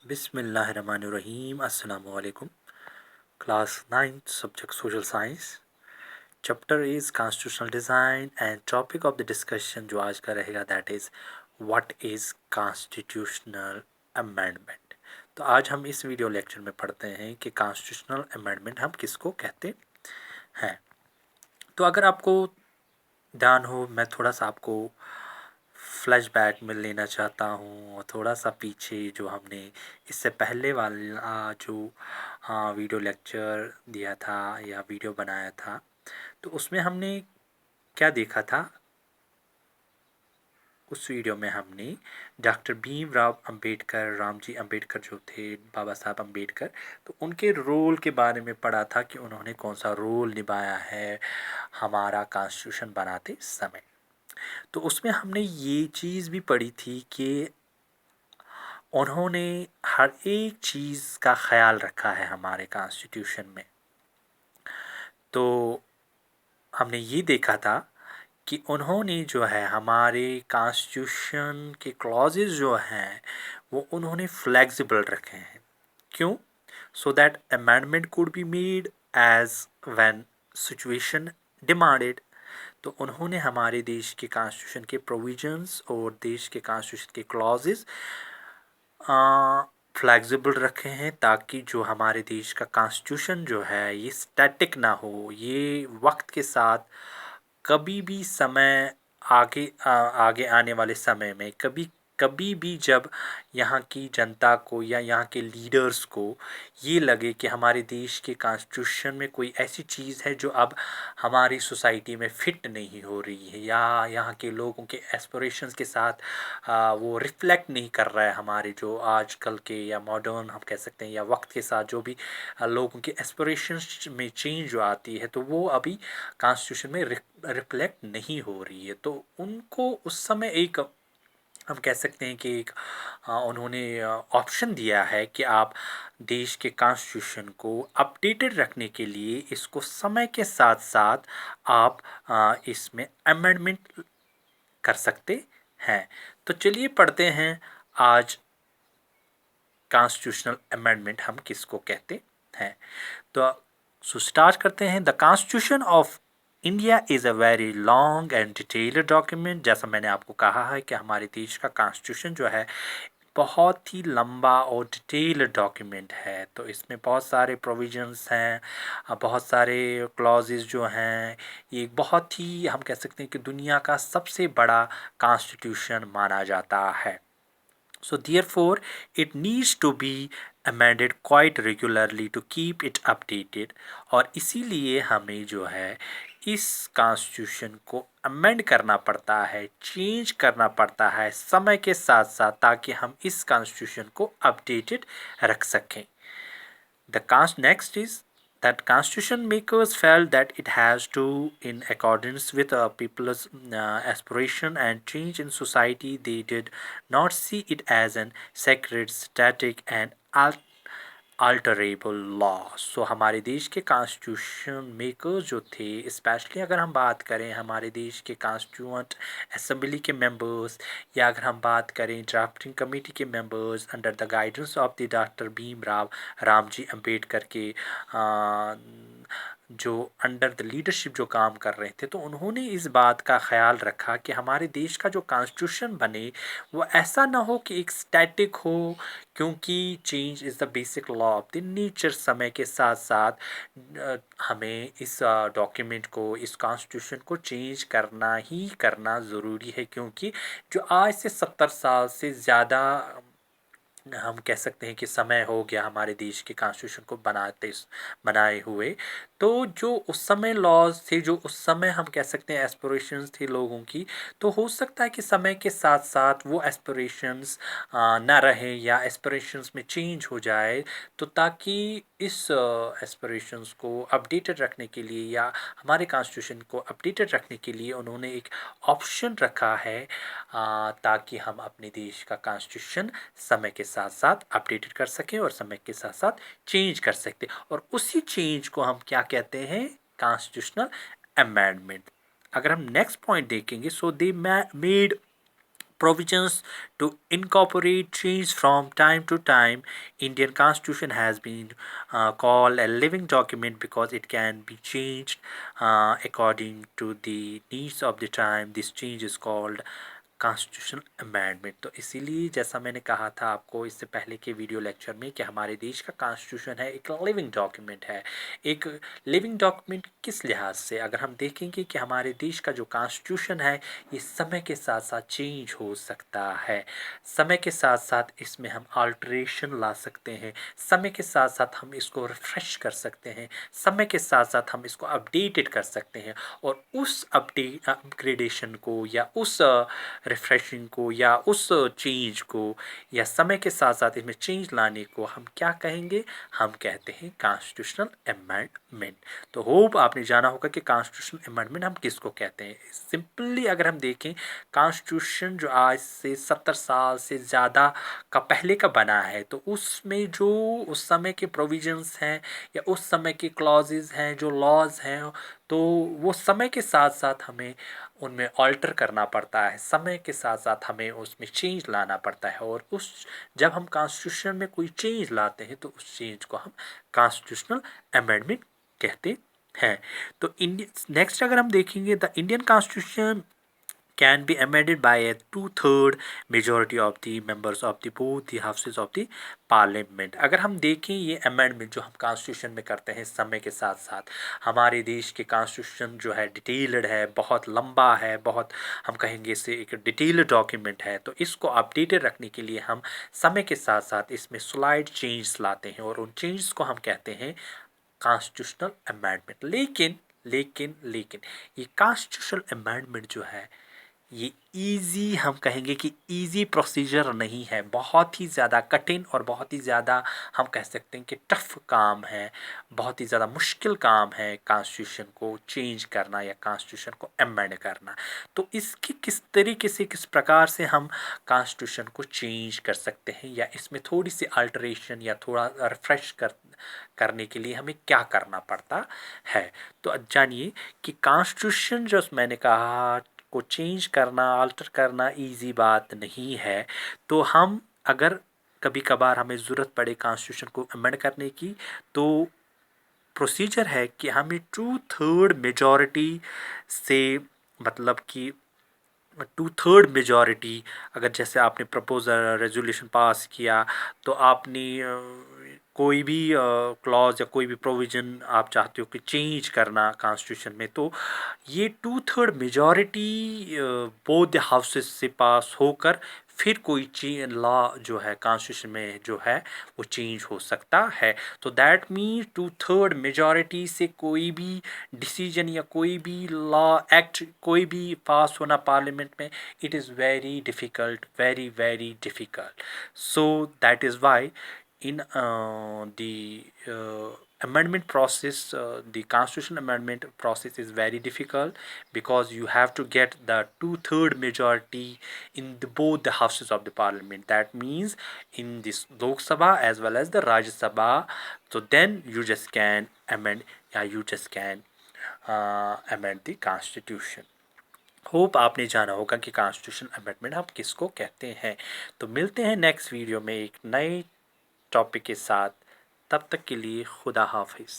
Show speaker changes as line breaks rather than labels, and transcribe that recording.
बिस्मिल्लाहिर्रहमानिर्रहीम अस्सलाम वालेकुम। Class 9th subject social science, chapter is constitutional design and topic of the discussion जो आज का रहेगा that is what is constitutional amendment. तो आज हम इस वीडियो लेक्चर में पढ़ते हैं कि कॉन्स्टिट्यूशनल अमेंडमेंट हम किसको कहते हैं। तो अगर आपको ध्यान हो, मैं थोड़ा सा आपको फ्लैशबैक में लेना चाहता हूँ और थोड़ा सा पीछे जो हमने इससे पहले वाला जो वीडियो लेक्चर दिया था या वीडियो बनाया था, तो उसमें हमने क्या देखा था। उस वीडियो में हमने डॉक्टर भीमराव अंबेडकर, रामजी अंबेडकर जो थे, बाबा साहब अंबेडकर, तो उनके रोल के बारे में पढ़ा था कि उन्होंने कौन सा रोल निभाया है हमारा कॉन्स्टिट्यूशन बनाते समय। तो उसमें हमने ये चीज़ भी पढ़ी थी कि उन्होंने हर एक चीज़ का ख्याल रखा है हमारे कॉन्स्टिट्यूशन में। तो हमने ये देखा था कि उन्होंने जो है हमारे कॉन्स्टिट्यूशन के क्लॉजेस जो हैं वो उन्होंने फ्लेक्सिबल रखे हैं। क्यों? So that amendment could be made as when situation demanded. तो उन्होंने हमारे देश के कॉन्स्टिट्यूशन के प्रोविजंस और देश के कॉन्स्टिट्यूशन के क्लॉजेस फ्लेक्सिबल रखे हैं ताकि जो हमारे देश का कॉन्स्टिट्यूशन जो है ये स्टैटिक ना हो, ये वक्त के साथ कभी भी समय आगे आने वाले समय में कभी कभी भी जब यहाँ की जनता को या यहाँ के लीडर्स को ये लगे कि हमारे देश के कॉन्स्टिट्यूशन में कोई ऐसी चीज़ है जो अब हमारी सोसाइटी में फिट नहीं हो रही है या यहाँ के लोगों के एस्पिरेशंस के साथ वो रिफ्लेक्ट नहीं कर रहा है, हमारे जो आजकल के या मॉडर्न हम कह सकते हैं या वक्त के साथ जो भी लोगों के एस्पिरेशंस में चेंज जो आती है, तो वो अभी कॉन्स्टिट्यूशन में रिफ्लेक्ट नहीं हो रही है। तो उनको उस समय एक हम कह सकते हैं कि एक उन्होंने ऑप्शन दिया है कि आप देश के कॉन्स्टिट्यूशन को अपडेटेड रखने के लिए इसको समय के साथ साथ आप इसमें अमेंडमेंट कर सकते हैं। तो चलिए पढ़ते हैं आज कॉन्स्टिट्यूशनल अमेंडमेंट हम किसको कहते हैं। तो स्टार्ट करते हैं। The constitution of India is a very long and detailed document. जैसा मैंने आपको कहा है कि हमारे देश का कॉन्स्टिट्यूशन जो है बहुत ही लंबा और डिटेल्ड डॉक्यूमेंट है। तो इसमें बहुत सारे प्रोविजंस हैं, बहुत सारे क्लॉजेस जो हैं। ये एक बहुत ही हम कह सकते हैं कि दुनिया का सबसे बड़ा कॉन्स्टिट्यूशन माना जाता है। So therefore it needs to be amended quite regularly to keep it updated। और इसीलिए हमें जो है इस कॉन्स्टिट्यूशन को अमेंड करना पड़ता है, चेंज करना पड़ता है समय के साथ साथ, ताकि हम इस कॉन्स्टिट्यूशन को अपडेटेड रख सकें। Next is that constitution makers felt that it has to, in accordance with people's aspiration and change in society, they did not see it as an sacred, static and alterable law. So हमारे देश के constitution makers जो थे, specially अगर हम बात करें हमारे देश के कॉन्स्टिट्यूंट असेंबली के मेंबर्स या अगर हम बात करें ड्राफ्टिंग कमेटी के members under the guidance of the doctor Bhimrao Ramji Ambedkar के जो अंडर द लीडरशिप जो काम कर रहे थे, तो उन्होंने इस बात का ख्याल रखा कि हमारे देश का जो कॉन्स्टिट्यूशन बने वो ऐसा ना हो कि एक स्टैटिक हो, क्योंकि change is the basic law of the nature. समय के साथ साथ हमें इस डॉक्यूमेंट को, इस कॉन्स्टिट्यूशन को चेंज करना ही करना ज़रूरी है, क्योंकि जो आज से 70 साल से ज़्यादा हम कह सकते हैं कि समय हो गया हमारे देश के कॉन्स्टिट्यूशन को बनाए हुए। तो जो उस समय लॉज थे, जो उस समय हम कह सकते हैं एस्पिरेशंस थी लोगों की, तो हो सकता है कि समय के साथ साथ वो एस्पिरेशंस ना रहें या एस्पिरेशंस में चेंज हो जाए। तो ताकि इस एस्पिरेशंस को अपडेटेड रखने के लिए या हमारे कॉन्स्टिट्यूशन को अपडेटेड रखने के लिए उन्होंने एक ऑप्शन रखा है, ताकि हम अपने देश का कॉन्स्टिट्यूशन समय के साथ साथ अपडेटेड कर सकें और समय के साथ साथ चेंज कर सकते। और उसी चेंज को हम क्या कहते हैं? Constitutional amendment. अगर हम नेक्स्ट पॉइंट देखेंगे, so they made provisions to incorporate change from time to time. Indian Constitution has been called a living document because it can be changed according to the needs of the time. This change is called constitutional amendment. तो इसीलिए जैसा मैंने कहा था आपको इससे पहले के वीडियो लेक्चर में कि हमारे देश का कॉन्स्टिट्यूशन है एक लिविंग डॉक्यूमेंट है। एक लिविंग डॉक्यूमेंट किस लिहाज से, अगर हम देखेंगे कि हमारे देश का जो कॉन्स्टिट्यूशन है ये समय के साथ साथ चेंज हो सकता है, समय के साथ साथ इसमें हम अल्टरेशन ला सकते हैं, समय के साथ साथ हम इसको रिफ्रेश कर सकते हैं, समय के साथ साथ हम इसको अपडेटेड कर सकते हैं। और उस अपग्रेडेशन को या उस रिफ्रेशिंग को या उस चेंज को या समय के साथ साथ इसमें चेंज लाने को हम क्या कहेंगे, हम कहते हैं कॉन्स्टिट्यूशनल अमेंडमेंट। तो होप आपने जाना होगा कि कॉन्स्टिट्यूशनल अमेंडमेंट हम किसको कहते हैं। सिंपली अगर हम देखें कॉन्स्टिट्यूशन जो आज से 70 साल से ज़्यादा का पहले का बना है, तो उसमें जो उस समय के प्रोविजंस हैं या उस समय के क्लॉजेज हैं, जो लॉज हैं, तो वो समय के साथ साथ हमें उनमें ऑल्टर करना पड़ता है, समय के साथ साथ हमें उसमें चेंज लाना पड़ता है। और उस जब हम कॉन्स्टिट्यूशन में कोई चेंज लाते हैं तो उस चेंज को हम कॉन्स्टिट्यूशनल अमेंडमेंट कहते हैं। तो नेक्स्ट अगर हम देखेंगे the Indian constitution can be amended by a 2/3 majority of the members of the both the houses of the parliament। अगर हम देखें ये अमेंडमेंट जो हम कॉन्स्टिट्यूशन में करते हैं समय के साथ साथ, हमारे देश के कॉन्स्टिट्यूशन जो है डिटेल्ड है, बहुत लंबा है, बहुत हम कहेंगे इसे एक डिटेल्ड डॉक्यूमेंट है। तो इसको अपडेटेड रखने के लिए हम समय के साथ साथ इसमें स्लाइड चेंज लाते हैं और उन चेंजेस को हम कहते हैं कॉन्स्टिट्यूशनल अमेंडमेंट। लेकिन ये कॉन्स्टिट्यूशनल अमेंडमेंट जो है ये इजी, हम कहेंगे कि इजी प्रोसीजर नहीं है, बहुत ही ज़्यादा कठिन और बहुत ही ज़्यादा हम कह सकते हैं कि टफ काम है, बहुत ही ज़्यादा मुश्किल काम है कॉन्स्टिट्यूशन को चेंज करना या कॉन्स्टिट्यूशन को अमेंड करना। तो इसकी किस तरीके से, किस प्रकार से हम कॉन्स्टिट्यूशन को चेंज कर सकते हैं या इसमें थोड़ी सी अल्टरेशन या थोड़ा रिफ्रेश करने के लिए हमें क्या करना पड़ता है। तो जानिए कि कॉन्स्टिट्यूशन जो मैंने कहा को चेंज करना, अल्टर करना इजी बात नहीं है। तो हम अगर कभी कभार हमें ज़रूरत पड़े कॉन्स्टिट्यूशन को अमेंड करने की, तो प्रोसीजर है कि हमें 2/3 मेजॉरिटी से, मतलब कि 2/3 मेजॉरिटी, अगर जैसे आपने प्रपोजल रेजोल्यूशन पास किया तो आपने कोई भी क्लॉज या कोई भी प्रोविज़न आप चाहते हो कि चेंज करना कॉन्स्टिट्यूशन में, तो ये 2/3 मेजॉरिटी बोथ द हाउसेस से पास होकर फिर कोई लॉ जो है कॉन्स्टिट्यूशन में जो है वो चेंज हो सकता है। तो दैट मीन 2/3 मेजॉरिटी से कोई भी डिसीजन या कोई भी लॉ एक्ट कोई भी पास होना पार्लियामेंट में, it is very difficult, very very difficult. So that is why in the amendment process, the constitution amendment process is very difficult because you have to get the 2/3 majority in both the houses of the parliament. That means in this Lok Sabha as well as the Rajya Sabha. So then you just can amend, you just can amend the constitution. Hope आपने जाना होगा कि constitution amendment हम किसको कहते हैं। तो मिलते हैं नेक्स्ट वीडियो में एक नए टॉपिक के साथ, तब तक के लिए खुदा हाफिज़।